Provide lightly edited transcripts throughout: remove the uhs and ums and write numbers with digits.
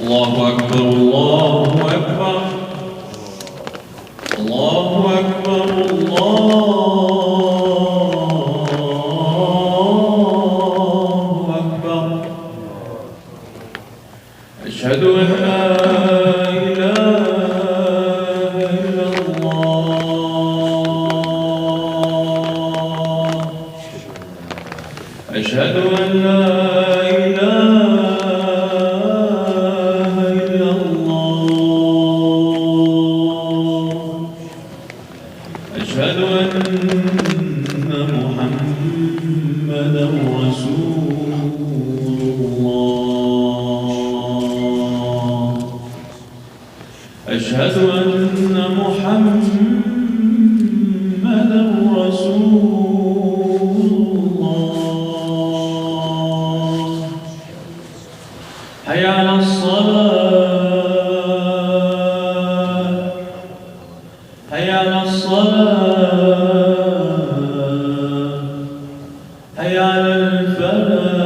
الله أكبر الله أكبر الله أكبر الله أكبر أشهد أن لا إله إلا الله أشهد أن لا أشهد أن محمدًا رسول الله حي على الصلاة حي على الصلاة حي على الفلاح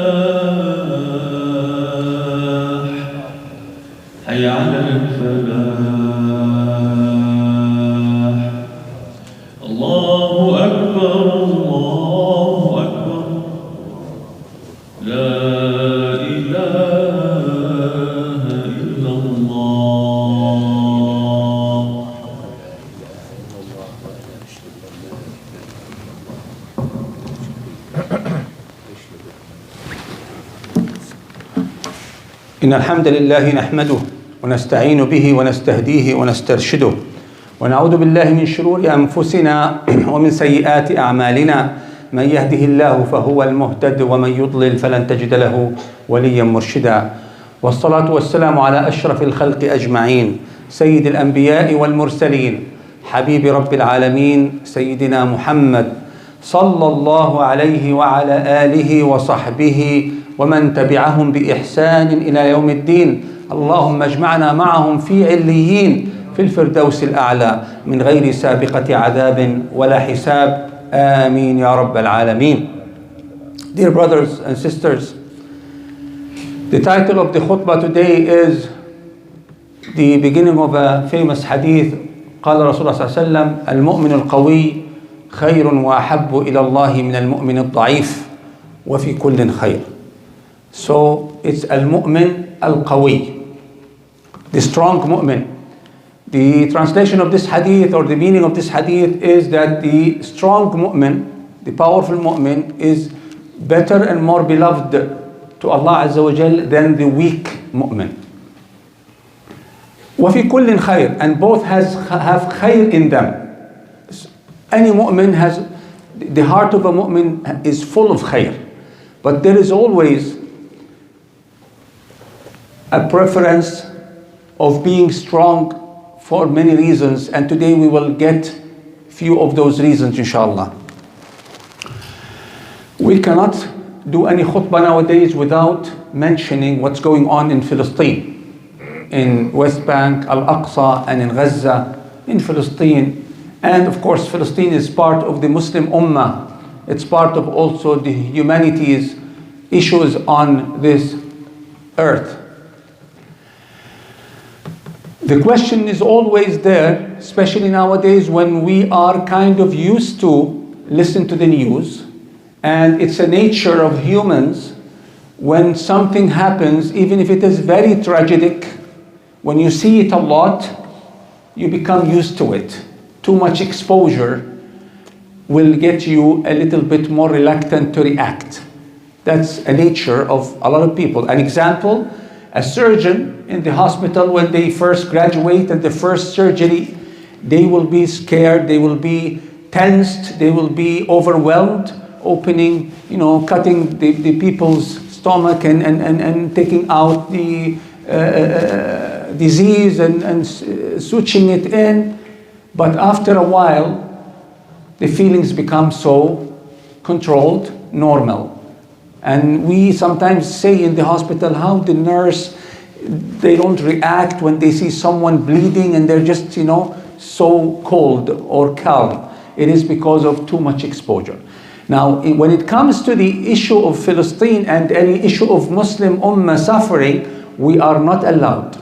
حي على الفلاح إن الحمد لله نحمده ونستعين به ونستهديه ونسترشده ونعوذ بالله من شرور أنفسنا ومن سيئات أعمالنا من يهده الله فهو المهتد ومن يضلل فلن تجد له وليا مرشدا والصلاة والسلام على أشرف الخلق أجمعين سيد الأنبياء والمرسلين حبيب رب العالمين سيدنا محمد صلى الله عليه وعلى آله وصحبه ومن تبعهم بإحسان إلى يوم الدين اللهم اجمعنا معهم في عليين في الفردوس الأعلى من غير سابقة عذاب ولا حساب آمين يا رب العالمين. Dear brothers and sisters, the title of the khutbah today is the beginning of a famous hadith. قال رسول الله صلى الله عليه وسلم المؤمن القوي خير وأحب إلى الله من المؤمن الضعيف وفي كل خير. So it's al-mu'min al-qawi, the strong mu'min. The translation of this hadith or the meaning of this hadith is that the strong mu'min, the powerful mu'min is better and more beloved to Allah Azza wa Jal than the weak mu'min. وَفِي كُلٍّ خَيْرٍ, and both have khayr in them. Any mu'min has, the heart of a mu'min is full of khayr, but there is always a preference of being strong for many reasons, and today we will get few of those reasons inshallah. We cannot do any khutbah nowadays without mentioning what's going on in Palestine, in West Bank, Al-Aqsa, and in Gaza, in Palestine. And of course Palestine is part of the Muslim Ummah. It's part of also the humanity's issues on this earth. The question is always there, especially nowadays when we are kind of used to listen to the news, and it's a nature of humans, when something happens, even if it is very tragic, when you see it a lot, you become used to it. Too much exposure will get you a little bit more reluctant to react. That's a nature of a lot of people. An example, a surgeon in the hospital, when they first graduate and the first surgery, they will be scared, they will be tensed, they will be overwhelmed, opening, cutting the people's stomach and taking out the disease and switching it in. But after a while, the feelings become so controlled, normal. And we sometimes say in the hospital how the nurse, they don't react when they see someone bleeding and they're just, so cold or calm. It is because of too much exposure. Now, when it comes to the issue of Palestine and any issue of Muslim Ummah suffering, we are not allowed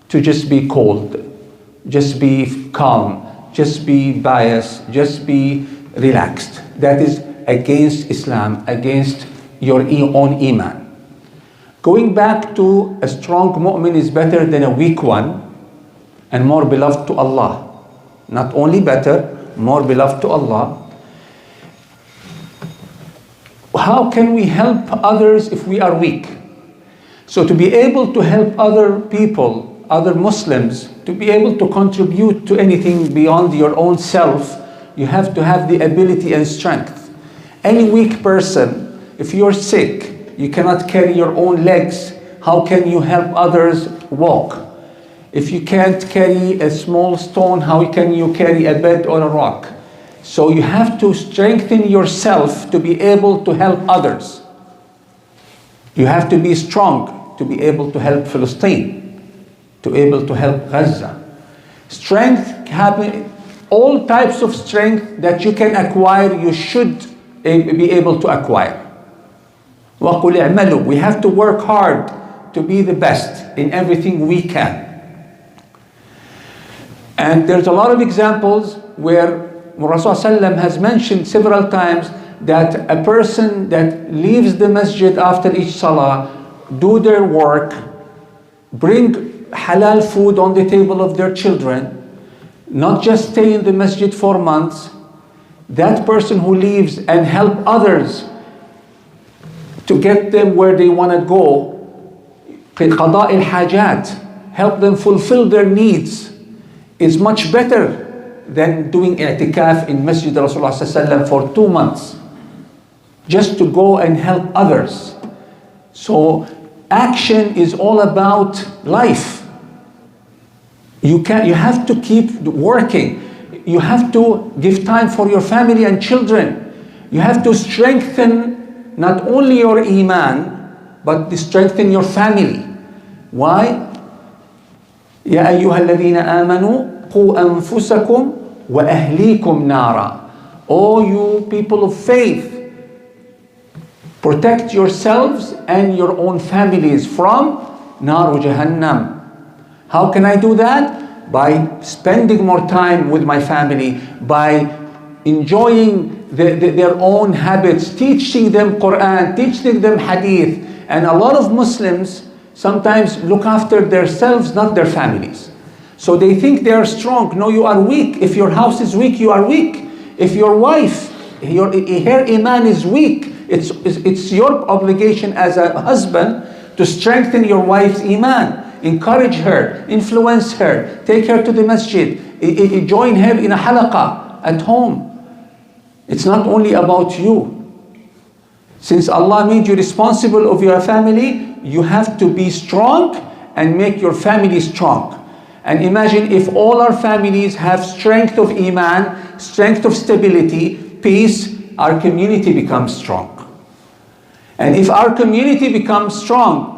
to just be cold, just be calm, just be biased, just be relaxed. That is against Islam, against your own iman. Going back to a strong mu'min is better than a weak one and more beloved to Allah. Not only better, more beloved to Allah. How can we help others if we are weak? So to be able to help other people, other Muslims, to be able to contribute to anything beyond your own self, you have to have the ability and strength. Any weak person, if you're sick, you cannot carry your own legs, how can you help others walk? If you can't carry a small stone, how can you carry a bed or a rock? So you have to strengthen yourself to be able to help others. You have to be strong to be able to help Palestine, to be able to help Gaza. Strength, all types of strength that you can acquire, you should be able to acquire. وَقُلْ اعْمَلُوا. We have to work hard to be the best in everything we can. And there's a lot of examples where Rasulullah has mentioned several times that a person that leaves the masjid after each salah, do their work, bring halal food on the table of their children, not just stay in the masjid for months, that person who leaves and help others to get them where they want to go, قضاء الحاجات, help them fulfill their needs, is much better than doing i'tikaf in Masjid Rasulullah for 2 months, just to go and help others. So action is all about life. You have to keep working. You have to give time for your family and children. You have to strengthen not only your iman, but to strengthen your family. Why? يا أيها الذين آمنوا قوا أنفسكم وأهليكم نارا. O you people of faith, protect yourselves and your own families from نار جهنم. How can I do that? By spending more time with my family, by enjoying their own habits, teaching them Quran, teaching them Hadith. And a lot of Muslims sometimes look after themselves, not their families. So they think they are strong. No, you are weak. If your house is weak, you are weak. If your wife, her iman is weak, it's your obligation as a husband to strengthen your wife's iman. Encourage her, influence her, take her to the masjid, join her in a halaqah at home. It's not only about you. Since Allah made you responsible of your family, you have to be strong and make your family strong. And imagine if all our families have strength of iman, strength of stability, peace, our community becomes strong. And if our community becomes strong,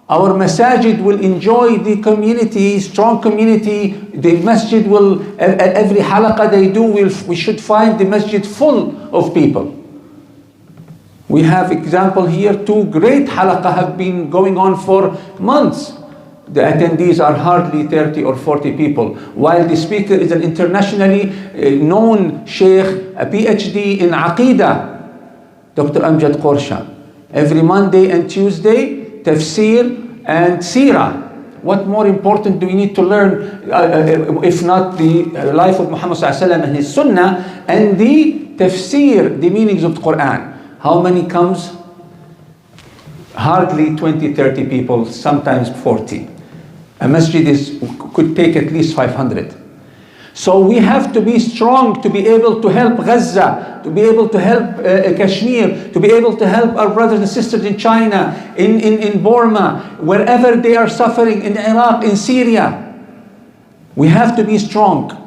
our masajid will enjoy the community, strong community. The masjid will, every halaqah they do, we should find the masjid full of people. We have example here, 2 great halaqah have been going on for months. The attendees are hardly 30 or 40 people, while the speaker is an internationally known sheikh, a PhD in Aqidah, Dr. Amjad Qorsha. Every Monday and Tuesday, tafsir and seerah. What more important do we need to learn if not the life of Muhammad ﷺ and his sunnah and the tafsir, the meanings of the Quran? How many comes? Hardly 20, 30 people, sometimes 40. A masjid could take at least 500. So we have to be strong to be able to help Gaza, to be able to help Kashmir, to be able to help our brothers and sisters in China, in Burma, wherever they are suffering, in Iraq, in Syria. We have to be strong.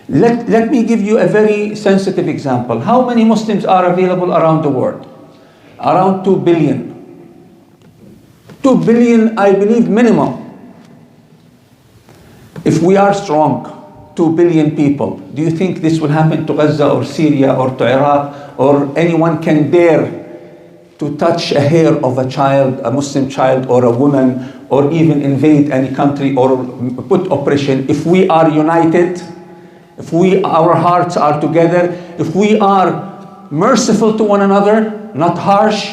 Let me give you a very sensitive example. How many Muslims are available around the world? Around 2 billion. 2 billion, I believe, minimum. If we are strong, 2 billion people, do you think this will happen to Gaza or Syria or to Iraq, or anyone can dare to touch a hair of a child, a Muslim child or a woman, or even invade any country or put oppression. If we are united, if our hearts are together, if we are merciful to one another, not harsh,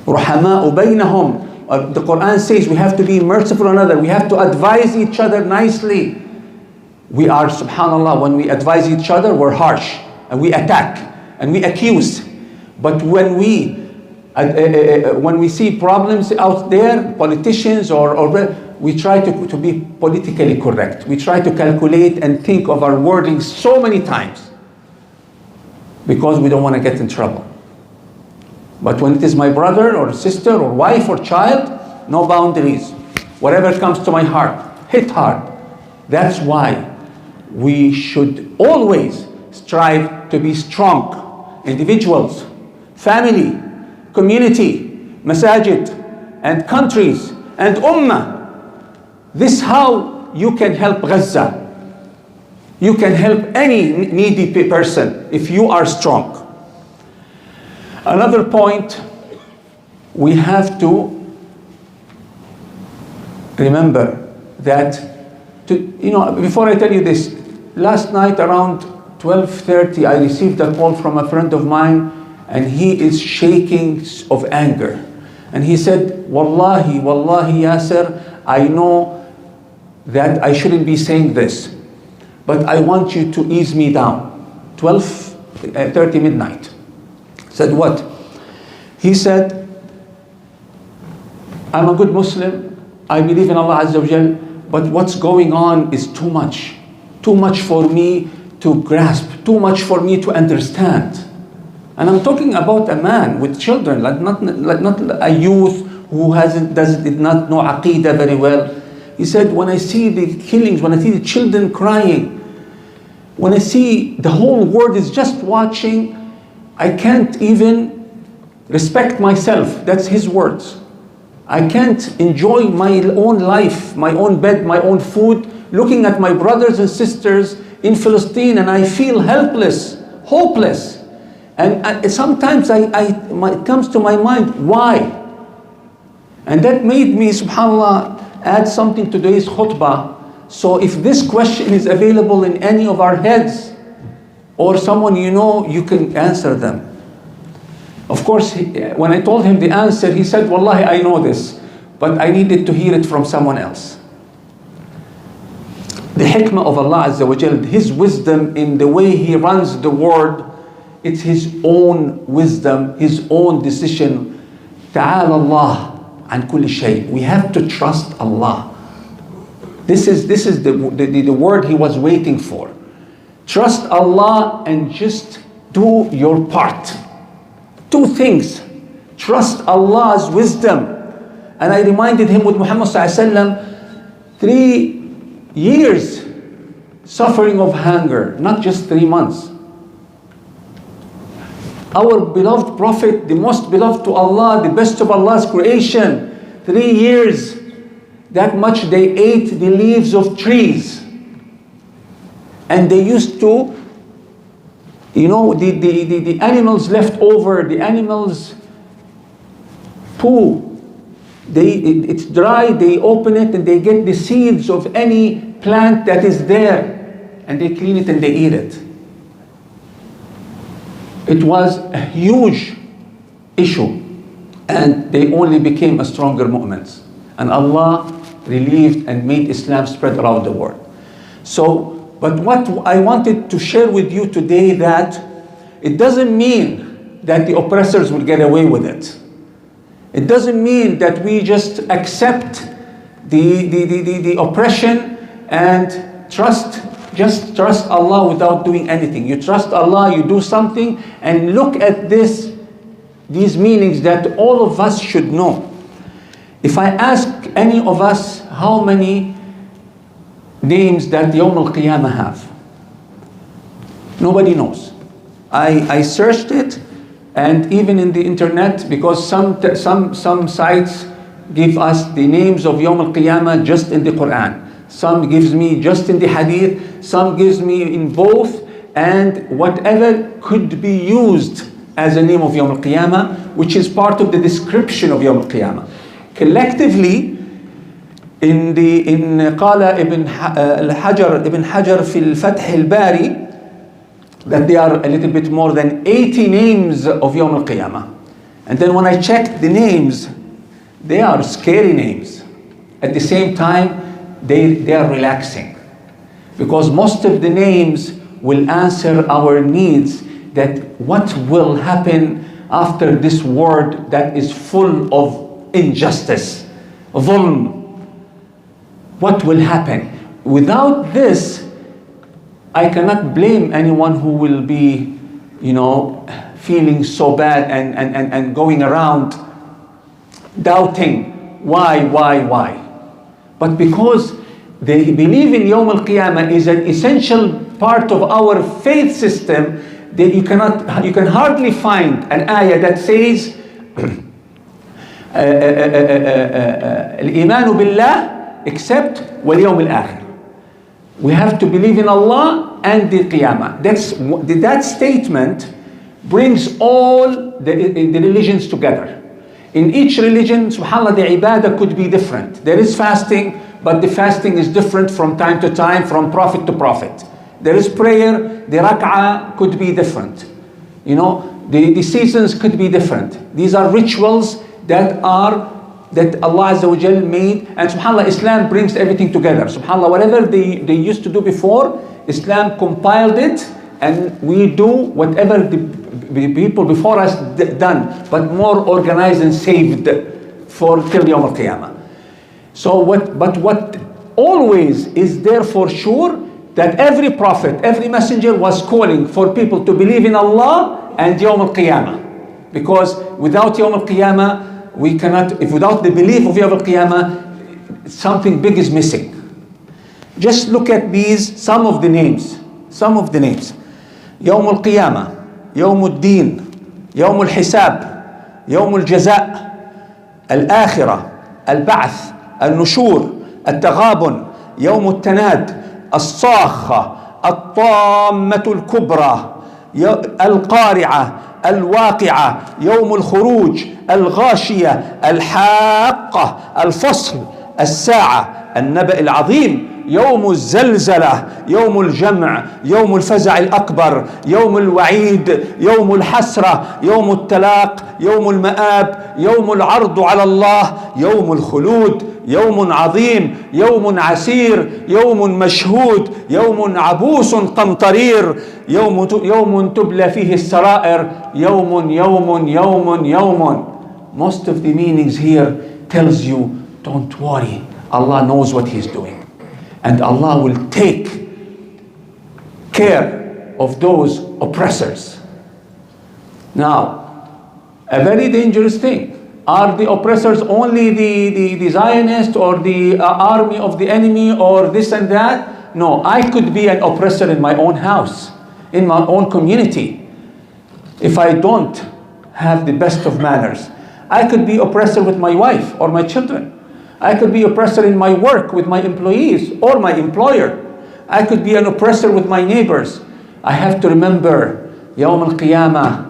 رحماء بينهم. The Quran says we have to be merciful to one another. We have to advise each other nicely. We are, subhanallah, when we advise each other, we're harsh and we attack and we accuse. But when we see problems out there, politicians or we try to be politically correct. We try to calculate and think of our wording so many times because we don't want to get in trouble. But when it is my brother or sister or wife or child, no boundaries. Whatever comes to my heart, hit hard. That's why we should always strive to be strong individuals, family, community, masajid, and countries, and ummah. This is how you can help Gaza. You can help any needy person if you are strong. Another point, we have to remember that, before I tell you this, last night around 12:30, I received a call from a friend of mine, and he is shaking of anger. And he said, Wallahi, Yasser, I know that I shouldn't be saying this, but I want you to ease me down. 12:30 midnight. Said what? He said, I'm a good Muslim, I believe in Allah Azza wa Jal, but what's going on is too much. Too much for me to grasp, too much for me to understand. And I'm talking about a man with children, not a youth who did not know Aqidah very well. He said, when I see the killings, when I see the children crying, when I see the whole world is just watching, I can't even respect myself. That's his words. I can't enjoy my own life, my own bed, my own food, looking at my brothers and sisters in Palestine, and I feel helpless, hopeless. And sometimes it comes to my mind, why? And that made me, subhanAllah, add something to today's khutbah. So if this question is available in any of our heads, or someone you can answer them. Of course, when I told him the answer, he said, Wallahi, I know this, but I needed to hear it from someone else. The hikmah of Allah Azza wa Jal, His wisdom in the way He runs the world, it's His own wisdom, His own decision. Ta'ala Allah an kulli shay. We have to trust Allah. This is the word he was waiting for. Trust Allah and just do your part. Two things. Trust Allah's wisdom. And I reminded him with Muhammad sallallahu alaihi wasallam, 3 years suffering of hunger, not just 3 months. Our beloved Prophet, the most beloved to Allah, the best of Allah's creation, 3 years, that much they ate the leaves of trees. And they used to, the animals left over, the animals poo, it's dry, they open it and they get the seeds of any plant that is there and they clean it and they eat it. It was a huge issue and they only became a stronger mu'mins. And Allah relieved and made Islam spread around the world. But what I wanted to share with you today, that it doesn't mean that the oppressors will get away with it. It doesn't mean that we just accept the oppression and trust Allah without doing anything. You trust Allah, you do something, and look at these meanings that all of us should know. If I ask any of us how many names that Yawm al-Qiyamah have, nobody knows. I searched it, and even in the internet, because some sites give us the names of Yawm al-Qiyamah just in the Quran. Some gives me just in the Hadith, some gives me in both, and whatever could be used as a name of Yawm al-Qiyamah, which is part of the description of Yawm al-Qiyamah. Collectively, قال ابن حجر في الفتح الباري that there are a little bit more than 80 names of Yawm al-Qiyamah. And then when I checked the names, they are scary names. At the same time, they are relaxing. Because most of the names will answer our needs, that what will happen after this world that is full of injustice, dhulm. What will happen? Without this, I cannot blame anyone who will be, feeling so bad and going around doubting why. But because they believe in Yawm al-Qiyamah is an essential part of our faith system, that you can hardly find an ayah that says الإيمان بالله except واليوم الآخر. We have to believe in Allah and the Qiyamah. That statement brings all the religions together. In each religion, subhanAllah, the ibadah could be different. There is fasting, but the fasting is different from time to time, from prophet to prophet. There is prayer, the rak'ah could be different. The seasons could be different. These are rituals that Allah Azza wa Jal made, and subhanAllah, Islam brings everything together. SubhanAllah, whatever they used to do before, Islam compiled it, and we do whatever the people before us done, but more organized and saved for till Yawm al-Qiyamah. So what always is there for sure, that every prophet, every messenger was calling for people to believe in Allah and Yawm al-Qiyamah. Because without Yawm al-Qiyamah, we cannot, without the belief of Yawm al-Qiyamah, something big is missing. Just look at some of the names. Yawm al-Qiyamah, Yawm al-Din, Yawm al-Hisab, Yawm al-Jaza', al-Akhirah, al-Ba'th, al-Nushur, al-Taghabun, Yawm al-Tanad, الصاخة الطامة الكبرى القارعة الواقعة يوم الخروج الغاشية الحاقة الفصل الساعة النبأ العظيم يوم الزلزلة يوم الجمع يوم الفزع الأكبر يوم الوعيد يوم الحسرة يوم التلاق يوم المآب يوم العرض على الله يوم الخلود يوم عظيم يوم عسير يوم مشهود يوم عبوس قمطرير يوم تبلى فيه السرائر يوم. Most of the meanings here tells you, don't worry, Allah knows what He's doing, and Allah will take care of those oppressors. Now, a very dangerous thing. Are the oppressors only the Zionists or the army of the enemy or this and that? No, I could be an oppressor in my own house, in my own community, if I don't have the best of manners. I could be oppressor with my wife or my children. I could be oppressor in my work with my employees or my employer. I could be an oppressor with my neighbors. I have to remember, Yawm al-Qiyamah,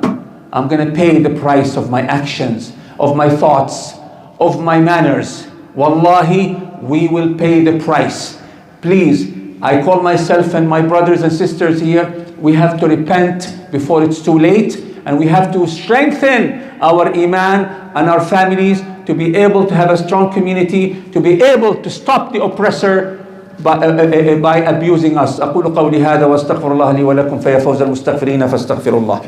I'm going to pay the price of my actions, of my thoughts, of my manners. Wallahi, we will pay the price. Please, I call myself and my brothers and sisters here, we have to repent before it's too late, and we have to strengthen our iman and our families to be able to have a strong community, to be able to stop the oppressor by abusing us. أقول قولي هذا واستغفر الله لي ولكم فيا فوز المستغفرين فاستغفروا الله.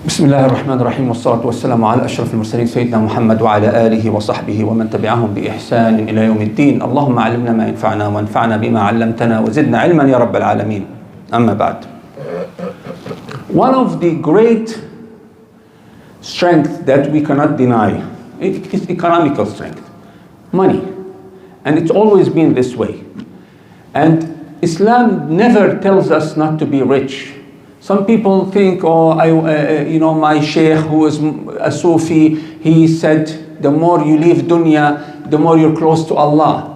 بسم الله الرحمن الرحيم والصلاة والسلام على أشرف المرسلين سيدنا محمد وعلى آله وصحبه ومن تبعهم بإحسان إلى يوم الدين. اللهم علمنا ما ينفعنا وانفعنا بما علمتنا وزدنا علما يا رب العالمين. أما بعد. One of the great strength that we cannot deny is economical strength, money, and it's always been this way. And Islam never tells us not to be rich. Some people think, my sheikh who is a Sufi, he said, the more you leave dunya, the more you're close to Allah.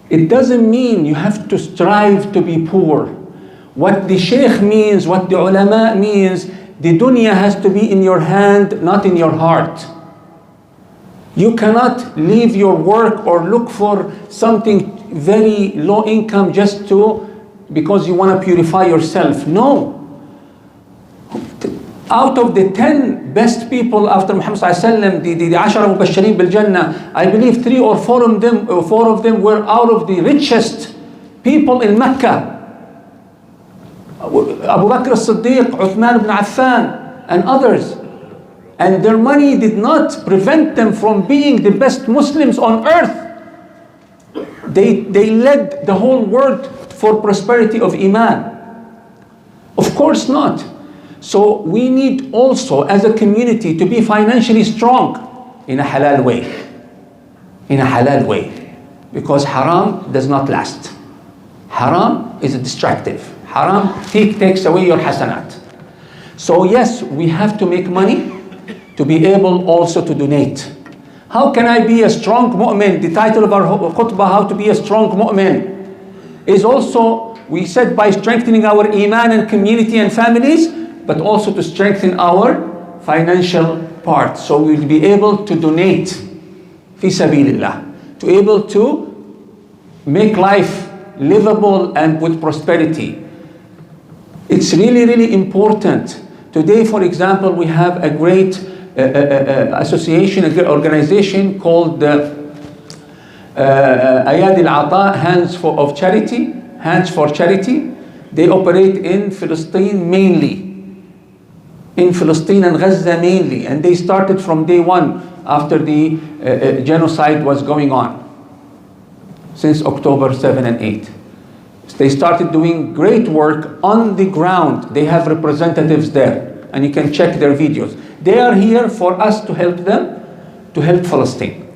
It doesn't mean you have to strive to be poor. What the Sheikh means, what the ulama means, the dunya has to be in your hand, not in your heart. You cannot leave your work or look for something very low income just because you want to purify yourself. No. Out of the 10 best people after Muhammad sallallahu alaihi wasallam, the 10 mubashirin bil Jannah, I believe 3 or 4 of them were out of the richest people in Mecca. Abu Bakr as-Siddiq, Uthman ibn Affan, and others. And their money did not prevent them from being the best Muslims on earth. They led the whole world for prosperity of Iman. Of course not. So we need also as a community to be financially strong in a halal way. In a halal way. Because haram does not last. Haram is destructive. Haram takes away your hasanat. So yes, we have to make money to be able also to donate. How can I be a strong mu'min? The title of our khutbah, how to be a strong mu'min, is also, we said, by strengthening our iman and community and families, but also to strengthen our financial part. So we'll be able to donate fi sabilillah, to be able to make life livable and with prosperity. It's really, really important. Today, for example, we have a great association, a great organization called Ayad al-Ata, Hands for Charity. They operate in Palestine mainly. In Palestine and Gaza mainly. And they started from day one after the genocide was going on. Since October 7 and 8. They started doing great work on the ground. They have representatives there, and you can check their videos. They are here for us to help them, to help Palestine.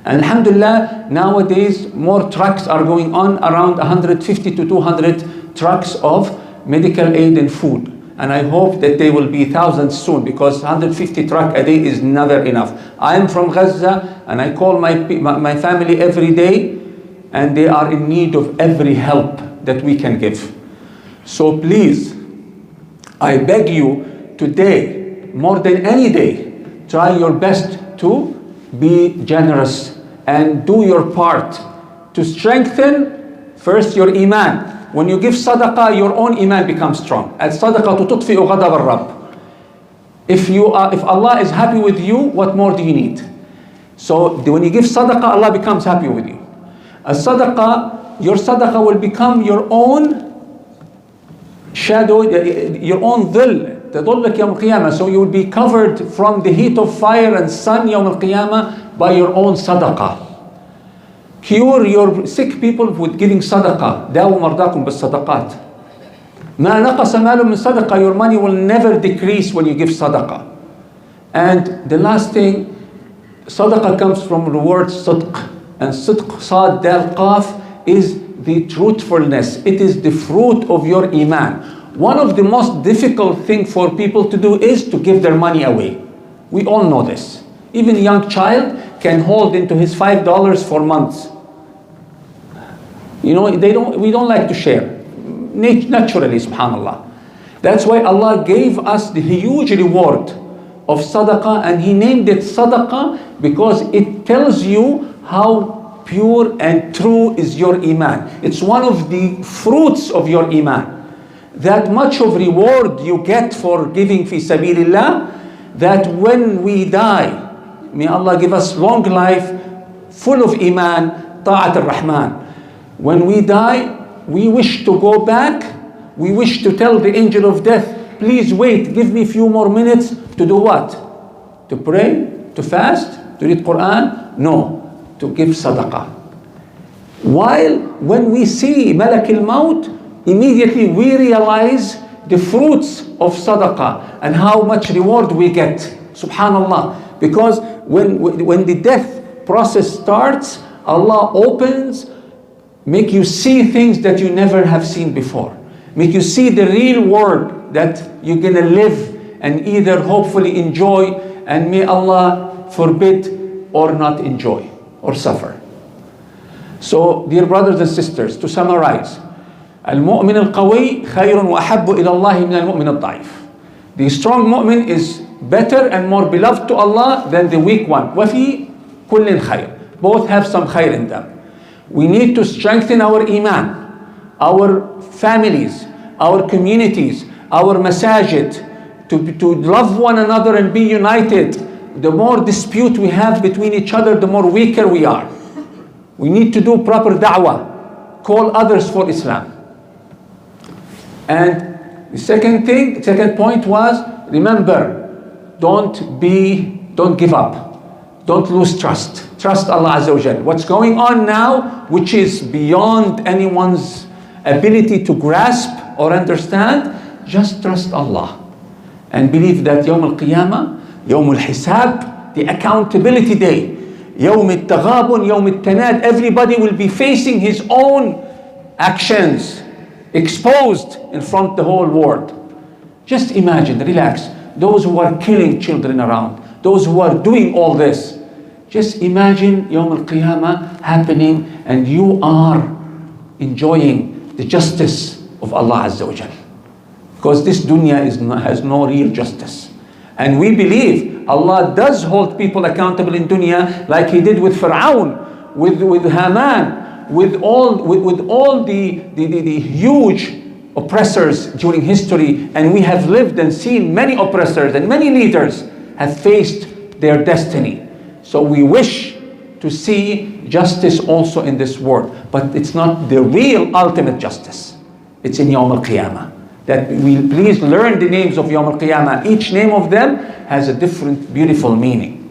And alhamdulillah, nowadays more trucks are going on, around 150 to 200 trucks of medical aid and food. And I hope that they will be thousands soon, because 150 trucks a day is never enough. I am from Gaza, and I call my family every day, and they are in need of every help that we can give. So please, I beg you today, more than any day, try your best to be generous and do your part to strengthen first your iman. When you give sadaqah, your own iman becomes strong. As-sadaqah tutfi'u ghadab ar-rabb. If Allah is happy with you, what more do you need? So when you give sadaqah, Allah becomes happy with you. As-sadaqah, your sadaqah will become your own shadow, your own dhill, تظلك يوم القيامة. So you will be covered from the heat of fire and sun يوم القيامة by your own sadaqah. Cure your sick people with giving sadaqah. داووا مرضاكم بالصدقات. ما نقص مال من صدقة. Your money will never decrease when you give sadaqah. And the last thing, sadaqah comes from the word صدق. And صدق صاد دال قاف is the truthfulness. It is the fruit of your iman. One of the most difficult things for people to do is to give their money away. We all know this. Even a young child can hold into his $5 for months. You know, we don't like to share. Naturally, subhanallah. That's why Allah gave us the huge reward of sadaqah, and He named it sadaqah because it tells you how pure and true is your iman. It's one of the fruits of your iman. That much of reward you get for giving fi sabilillah, that when we die, may Allah give us long life, full of iman, ta'at ar-Rahman. When we die, we wish to go back, we wish to tell the angel of death, please wait, give me a few more minutes to do what? To pray, to fast, to read Quran? No, to give sadaqah. While when we see Malak al-Maut, immediately we realize the fruits of sadaqah and how much reward we get. Subhanallah. Because when the death process starts, Allah opens, make you see things that you never have seen before. Make you see the real world that you're gonna live and either hopefully enjoy, and may Allah forbid or not enjoy or suffer. So, dear brothers and sisters, to summarize, المؤمن القوي خير وأحب إلى الله من المؤمن الضعيف. The strong mu'min is better and more beloved to Allah than the weak one. وفي كل خير. Both have some khair in them. We need to strengthen our iman, our families, our communities, our masajid, to love one another and be united. The more dispute we have between each other, the more weaker we are. We need to do proper da'wah, call others for Islam. And the second point was, remember, don't give up. Don't lose trust. Trust Allah Azza wa Jal. What's going on now, which is beyond anyone's ability to grasp or understand, just trust Allah. And believe that Yawm al-Qiyamah, Yawm al-Hisab, the accountability day, Yawm al-Taghabun, Yawm al-Tanad, everybody will be facing his own actions, exposed in front of the whole world. Just imagine, relax, those who are killing children around, those who are doing all this. Just imagine Yawm al-Qiyamah happening and you are enjoying the justice of Allah Azza wa Jal. Because this dunya has no real justice. And we believe Allah does hold people accountable in dunya, like He did with Fir'aun, with Haman, with all the huge oppressors during history. And we have lived and seen many oppressors and many leaders have faced their destiny. So we wish to see justice also in this world. But it's not the real ultimate justice. It's in Yawm al-Qiyamah. That we please learn the names of Yawm al-Qiyamah. Each name of them has a different beautiful meaning.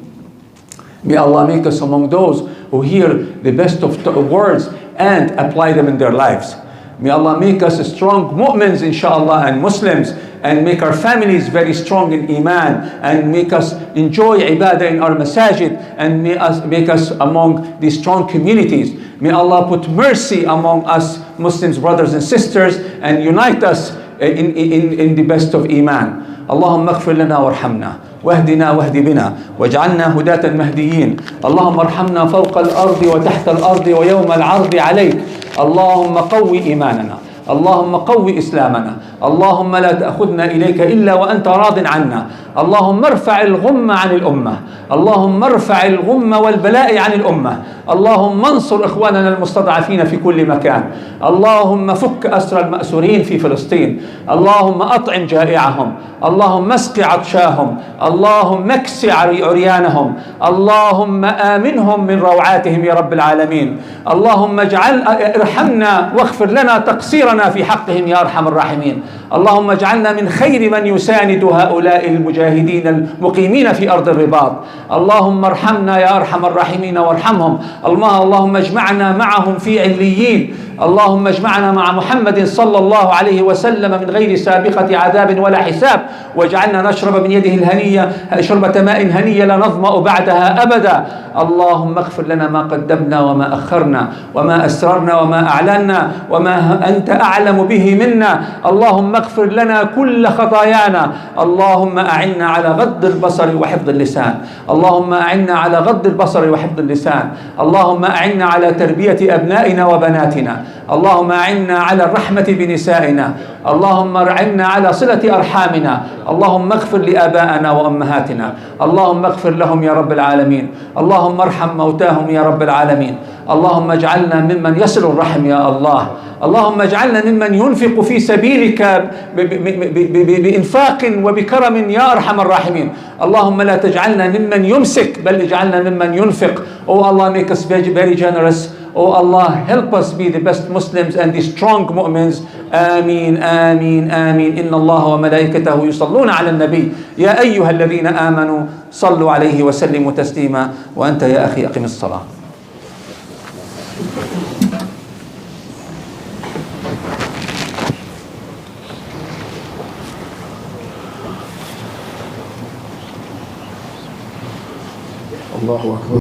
May Allah make us among those who hear the best of words and apply them in their lives. May Allah make us strong mu'mins, inshallah, and Muslims, and make our families very strong in iman, and make us enjoy ibadah in our masajid, and make us among the strong communities. May Allah put mercy among us Muslims, brothers and sisters, and unite us in the best of iman. اللهم اغفر لنا وارحمنا واهدنا واهد بنا واجعلنا هداة مهديين. اللهم ارحمنا فوق الأرض وتحت الأرض ويوم العرض عليك. اللهم قوي إيماننا، اللهم قوي إسلامنا، اللهم لا تأخذنا إليك إلا وأنت راض عنا. اللهم ارفع الغم عن الأمة، اللهم ارفع الغم والبلاء عن الأمة. اللهم انصر إخواننا المستضعفين في كل مكان. اللهم فك أسر المأسورين في فلسطين. اللهم أطعم جائعهم، اللهم اسق عطشاهم، اللهم اكس عريانهم، اللهم آمنهم من روعاتهم يا رب العالمين. اللهم ارحمنا واغفر لنا تقصيرنا في حقهم يا أرحم الراحمين. اللهم اجعلنا من خير من يساند هؤلاء المجاهدين المقيمين في أرض الرباط. اللهم ارحمنا يا أرحم الراحمين وارحمهم. اللهم اجمعنا معهم في عليين. اللهم اجمعنا مع محمد صلى الله عليه وسلم من غير سابقة عذاب ولا حساب، واجعلنا نشرب من يده الهنية شربة ماء هنية لا نظمأ بعدها أبدا. اللهم اغفر لنا ما قدمنا وما أخرنا وما أسررنا وما أعلنا وما أنت أعلم به منا. اللهم اغفر لنا كل خطايانا. اللهم أعنا على غض البصر وحفظ اللسان. اللهم أعنا على غض البصر وحفظ اللسان. اللهم أعنا على تربية أبنائنا وبناتنا. اللهم أعنا على الرحمة بنسائنا. اللهم أعنا على صلة أرحامنا. اللهم اغفر لآبائنا وأمهاتنا. اللهم اغفر لهم يا رب العالمين. اللهم ارحم موتاهم يا رب العالمين. اللهم اجعلنا ممن يصل الرحم يا الله. اللهم اجعلنا ممن ينفق في سبيلك بإنفاق وبكرم يا أرحم الراحمين. اللهم لا تجعلنا ممن يمسك بل اجعلنا ممن ينفق. Oh Allah, make us very generous. Oh Allah, help us be the best Muslims and the strong mu'mins. آمين آمين آمين. إن الله وملائكته يصلون على النبي يا أيها الذين آمنوا صلوا عليه وسلموا تسليما. وأنت يا أخي أقم الصلاة. الله أكبر.